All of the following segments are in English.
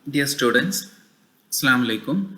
Dear students, Assalamu alaikum.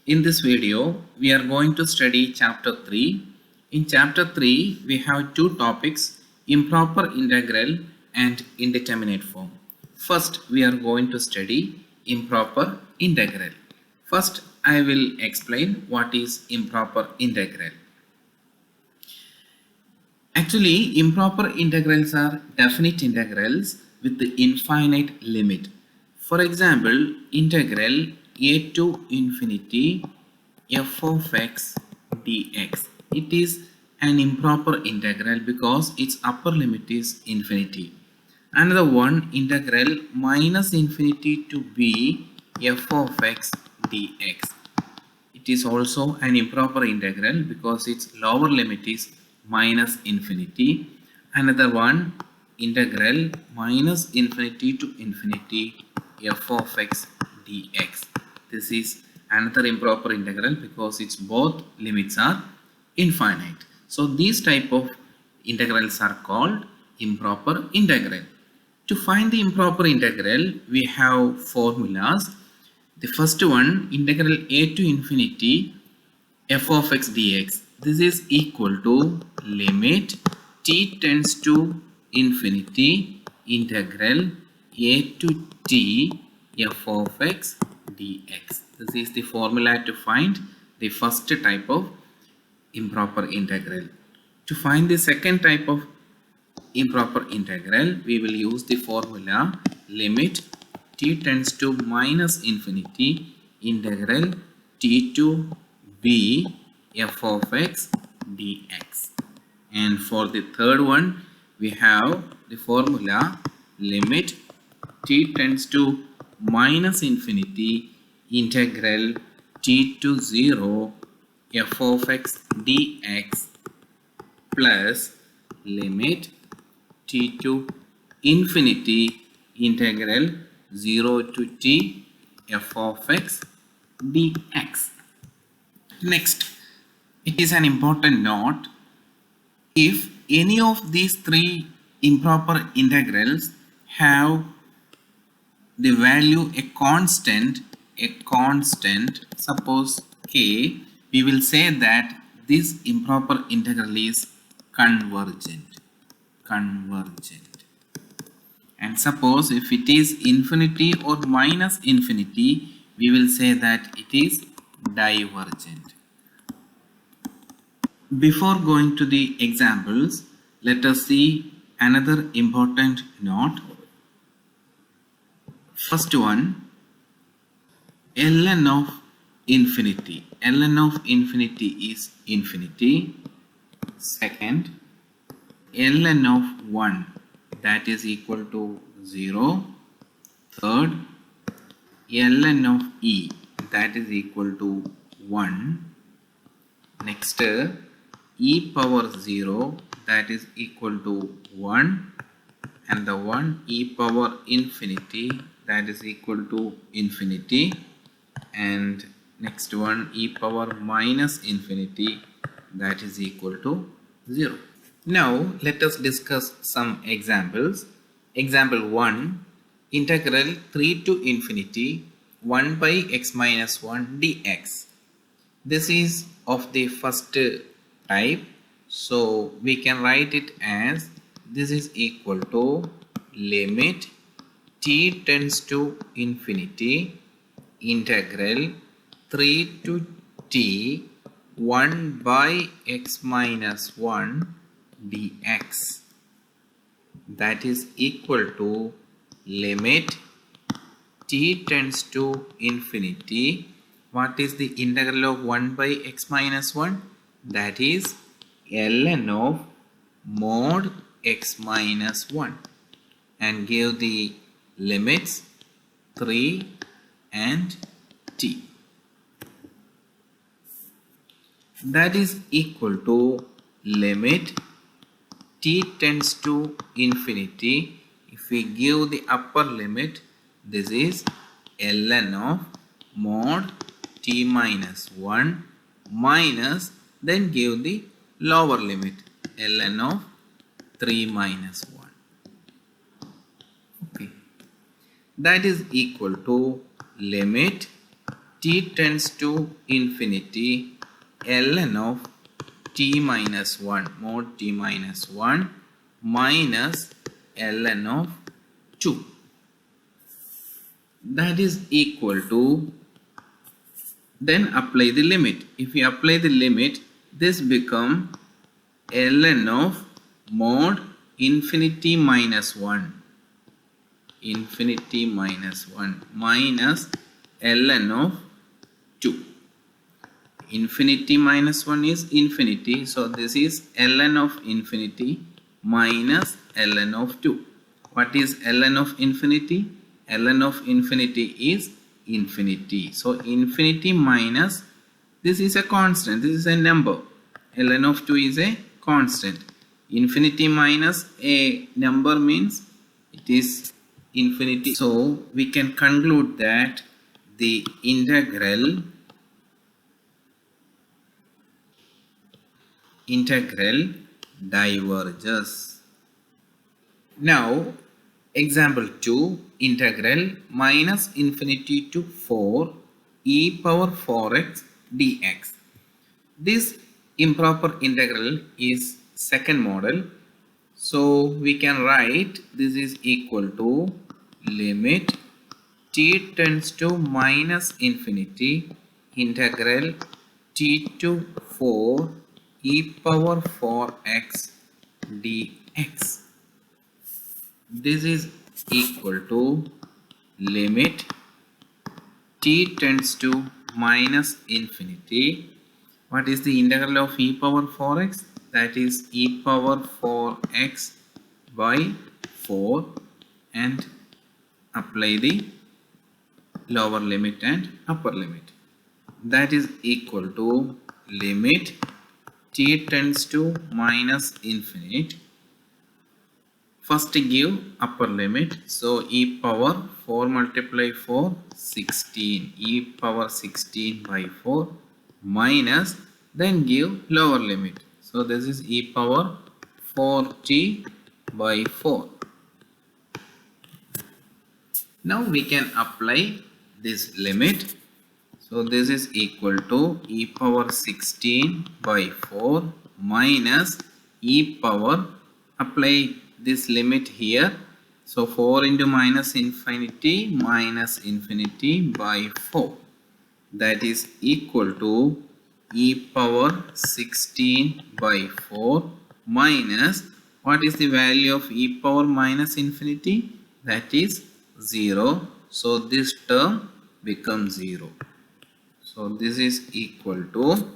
In this video, we are going to study chapter 3. In chapter 3, we have two topics, improper integral and indeterminate form. First, we are going to study improper integral. First, I will explain what is improper integral. Actually, improper integrals are definite integrals with the infinite limit. For example, integral a to infinity f of x dx. It is an improper integral because its upper limit is infinity. Another one, integral minus infinity to b f of x dx. It is also an improper integral because its lower limit is minus infinity. Another one, integral minus infinity to infinity f of x dx. This is another improper integral because its both limits are infinite. So these type of integrals are called improper integral. To find the improper integral, we have formulas. The first one, integral a to infinity f of x dx. This is equal to limit t tends to infinity integral a to t f of x dx. This is the formula to find the first type of improper integral. To find the second type of improper integral, we will use the formula limit t tends to minus infinity integral t to b f of x dx. And for the third one, we have the formula limit t tends to minus infinity integral t to 0 f of x dx plus limit t to infinity integral 0 to t f of x dx. Next, it is an important note. If any of these three improper integrals have the value a constant, suppose k, we will say that this improper integral is convergent. And suppose if it is infinity or minus infinity, we will say that it is divergent. Before going to the examples, let us see another important note. First one, ln of infinity. ln of infinity is infinity. Second, ln of 1, that is equal to 0. Third, ln of e, that is equal to 1. Next, e power 0, that is equal to 1. And the one e power infinity, that is equal to infinity. And next one, e power minus infinity, that is equal to 0. Now let us discuss some examples. Example 1, integral 3 to infinity 1 by x minus 1 dx. This is of the first type, so we can write it as this is equal to limit t tends to infinity integral 3 to t 1 by x minus 1 dx. That is equal to limit t tends to infinity. What is the integral of 1 by x minus 1? That is ln of mod x minus 1, and give the limits 3 and t. That is equal to limit t tends to infinity. If we give the upper limit, this is ln of mod t minus 1 minus, then give the lower limit ln of 3 minus 1. Okay. That is equal to limit t tends to infinity ln of t minus 1 mod t minus 1 minus ln of 2, that is equal to, then apply the limit. If we apply the limit, this become ln of mod infinity minus 1 minus ln of 2. Infinity minus 1 is infinity, so this is ln of infinity minus ln of 2. What is ln of infinity? Ln of infinity is infinity. So infinity minus, this is a constant, this is a number. Ln of 2 is a constant. Infinity minus a number means it is infinity. So we can conclude that the integral diverges. Now example 2, integral minus infinity to 4 e power 4x dx. This improper integral is second model, so we can write this is equal to limit t tends to minus infinity integral t to 4 e power 4x dx. This is equal to limit t tends to minus infinity. What is the integral of e power 4x? That is e power 4x by 4, and apply the lower limit and upper limit. That is equal to limit t tends to minus infinite. First give upper limit, so e power 4 multiply 4 16, e power 16 by 4 minus, then give lower limit, so this is e power 4t by 4. Now we can apply this limit, so this is equal to e power 16 by 4 minus e power, apply this limit here, so 4 into minus infinity by 4, that is equal to e power 16 by 4 minus, what is the value of e power minus infinity? That is 0, so this term becomes 0. So this is equal to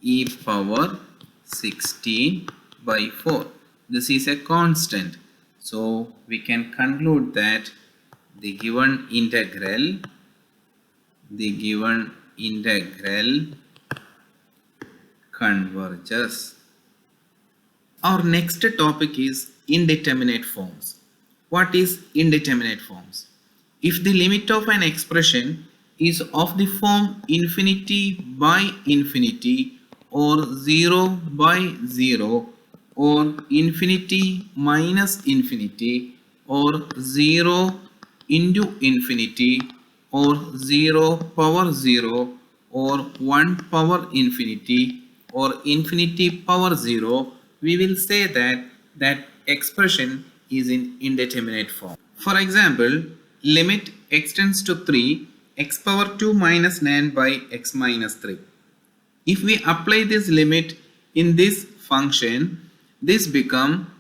e power 16 by 4. This is a constant, so we can conclude that the given integral converges. Our next topic is indeterminate forms. What is indeterminate forms? If the limit of an expression is of the form infinity by infinity or 0 by 0 or infinity minus infinity or 0 into infinity or 0 power 0 or 1 power infinity or infinity power 0, we will say that that expression is in indeterminate form. For example, limit x tends to 3 x power 2 minus 9 by x minus 3. If we apply this limit in this function, this become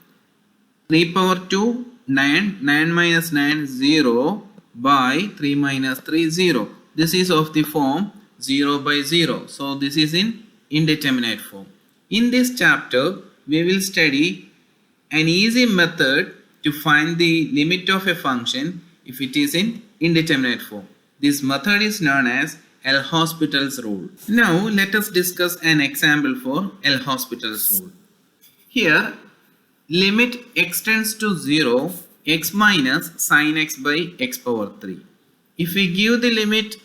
3 power 2 9 minus 9 0 by 3 minus 3 0. This is of the form 0 by 0, so this is in indeterminate form. In this chapter we will study an easy method to find the limit of a function if it is in indeterminate form. This method is known as L'Hospital's rule. Now let us discuss an example for L'Hospital's rule. Here limit x tends to 0 x minus sin x by x power 3. If we give the limit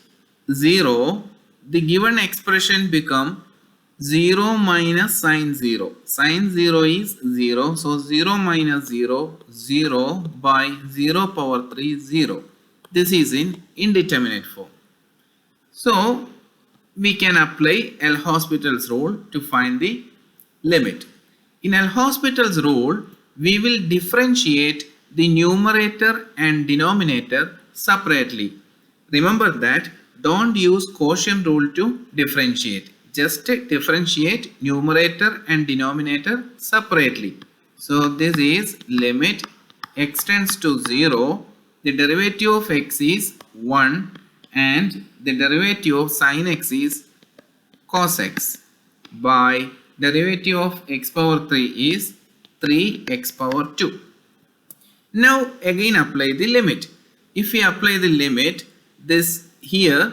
0, the given expression become 0 minus sin 0. Sin 0 is 0, so 0 minus 0 0 by 0 power 3 0. this is in indeterminate form. So we can apply L'Hospital's rule to find the limit. In L'Hospital's rule, we will differentiate the numerator and denominator separately. Remember that don't use quotient rule to differentiate. Just differentiate numerator and denominator separately. So this is limit x tends to 0. The derivative of x is 1 and the derivative of sin x is cos x by derivative of x power 3 is 3x power 2. Now again apply the limit. If we apply the limit, this here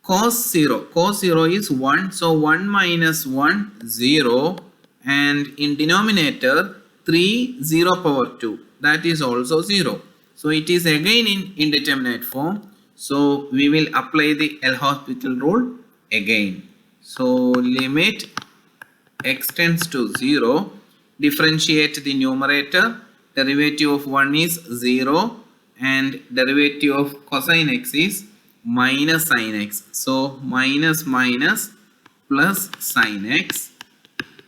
cos 0 is 1, so 1 minus 1 0, and in denominator 3 0 power 2, that is also 0. So it is again in indeterminate form. So we will apply the L'Hospital rule again. So limit x tends to 0, differentiate the numerator, derivative of 1 is 0 and derivative of cosine x is minus sin x. So minus minus plus sin x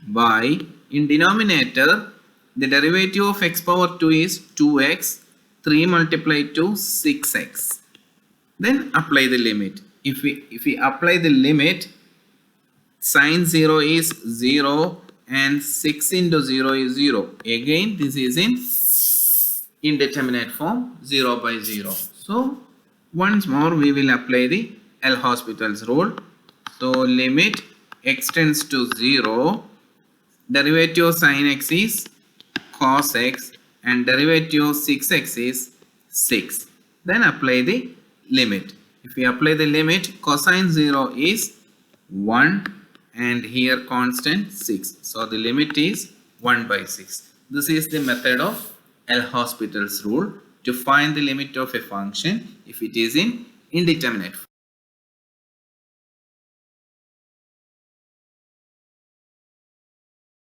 by, in denominator, the derivative of x power 2 is 2x, 3 multiplied to 6x. Then apply the limit. If we apply the limit, sin 0 is 0 and 6 into 0 is 0. Again this is in indeterminate form, 0 by 0. So once more we will apply the L'Hospital's rule. So limit x tends to 0, derivative of sin x is cos x and derivative of 6x is 6. Then apply the limit. If we apply the limit, cosine 0 is 1 and here constant 6. So the limit is 1 by 6. This is the method of L'Hospital's rule to find the limit of a function if it is in indeterminate form.